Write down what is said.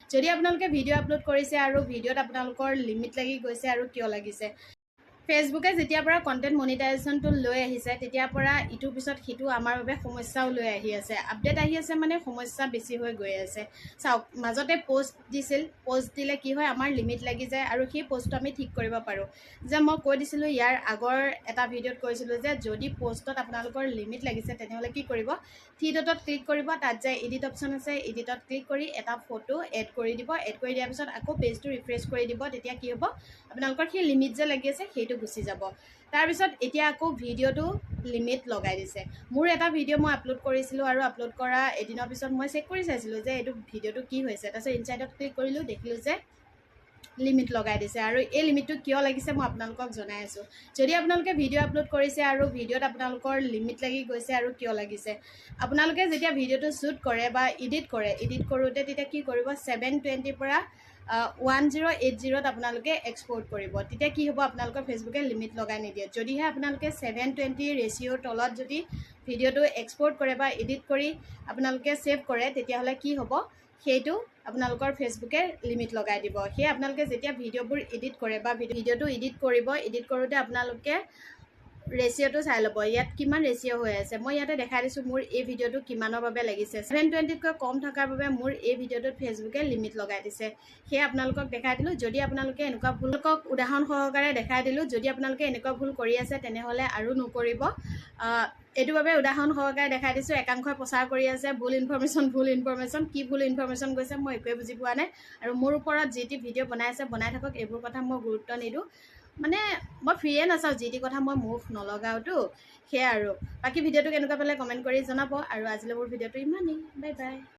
যদি আপোনালোকে video' upload কৰিছে আৰু ভিডিঅ'ত আপোনালোকৰ লিমিট লাগি গৈছে আৰু কিয় লাগিছে ফেচবুকে যেতিয়াৰ পৰা কণ্টেণ্ট মনিটাইজেশ্যনটো লৈ আহিছে তেতিয়াৰ পৰা ইটোৰ পিছত সিটো আমাৰ বাবে সমস্যাও লৈ আহি আছে আপডেট আহি আছে মানে সমস্যা বেছি হৈ গৈ আছে চাওক মাজতে পোষ্ট দিছিল পোষ্ট দিলে কি হয় আমাৰ লিমিট লাগি যায় আৰু সেই পোষ্টটো আমি ঠিক কৰিব পাৰোঁ যে মই কৈ দিছিলোঁ ইয়াৰ আগৰ এটা ভিডিঅ'ত কৈছিলোঁ যে যদি পোষ্টত আপোনালোকৰ লিমিট লাগিছে তেনেহ'লে কি কৰিব থ্ৰী ডটত ক্লিক কৰিব তাত যায় এডিট অপশ্যন আছে এডিটত ক্লিক কৰি এটা ফটো এড কৰি দিব এড কৰি দিয়াৰ পিছত আকৌ পেজটো ৰিফ্ৰেছ কৰি দিব তেতিয়া কি হ'ব আপোনালোকৰ সেই লিমিট যে লাগি আছে সেইটো গুচি যাব তাৰপিছত এতিয়া আকৌ ভিডিঅ'টো লিমিট লগাই দিছে মোৰ এটা ভিডিঅ' মই আপলোড কৰিছিলোঁ আৰু আপলোড কৰা এদিনৰ পিছত মই চেক কৰি চাইছিলোঁ যে এইটো ভিডিঅ'টো কি হৈছে তাৰপিছত ইনচাইডত ক্লিক কৰিলোঁ দেখিলোঁ যে লিমিট লগাই দিছে আৰু এই লিমিটটো কিয় লাগিছে মই আপোনালোকক জনাই আছোঁ যদি আপোনালোকে ভিডিঅ' আপলোড কৰিছে আৰু ভিডিঅ'ত আপোনালোকৰ লিমিট লাগি গৈছে আৰু কিয় লাগিছে আপোনালোকে যেতিয়া ভিডিঅ'টো শ্বুট কৰে বা এডিট কৰোঁতে তেতিয়া কি কৰিব 720 পৰা 1080ত আপোনালোকে এক্সপৰ্ট কৰিব তেতিয়া কি হ'ব আপোনালোকৰ ফেচবুকে লিমিট লগাই নিদিয়ে যদিহে আপোনালোকে 720 ৰেচিঅ'ৰ তলত যদি ভিডিঅ'টো এক্সপৰ্ট কৰে বা এডিট কৰি আপোনালোকে ছেভ কৰে তেতিয়াহ'লে কি হ'ব সেইটো আপোনালোকৰ ফেচবুকে লিমিট লগাই দিব সেয়ে আপোনালোকে যেতিয়া ভিডিঅ'বোৰ এডিট কৰে বা ভিডিঅ'টো এডিট কৰিব এডিট কৰোঁতে আপোনালোকে ৰেচিঅ'টো চাই ল'ব ইয়াত কিমান ৰেচিঅ' হৈ আছে মই ইয়াতে দেখাই দিছোঁ মোৰ এই ভিডিঅ'টো কিমানৰ বাবে লাগিছে 720তকৈ কম থকাৰ বাবে মোৰ এই ভিডিঅ'টোত ফেচবুকে লিমিট লগাই দিছে সেয়ে আপোনালোকক দেখাই দিলোঁ যদি আপোনালোকে এনেকুৱা ভুলক উদাহৰণ সহকাৰে দেখাই দিলোঁ যদি আপোনালোকে এনেকুৱা ভুল কৰি আছে তেনেহ'লে আৰু নকৰিব এইটো বাবে উদাহৰণ সহকাৰে দেখাই দিছোঁ একাংশই প্ৰচাৰ কৰি আছে ভুল ইনফৰমেশ্যন কি ভুল ইনফৰমেশ্যন গৈছে মই একোৱে বুজি পোৱা নাই আৰু মোৰ ওপৰত যি টি ভিডিঅ' বনাই থাকক এইবোৰ কথা মই গুৰুত্ব নিদিওঁ মানে মই ফ্ৰীয়ে নাচাওঁ যি টি কথা মই মুখ নলগাওঁতো সেয়া আৰু বাকী ভিডিঅ'টো কেনেকুৱা পালে কমেণ্ট কৰি জনাব আৰু আজিলৈ মোৰ ভিডিঅ'টো ইমানেই বাই বাই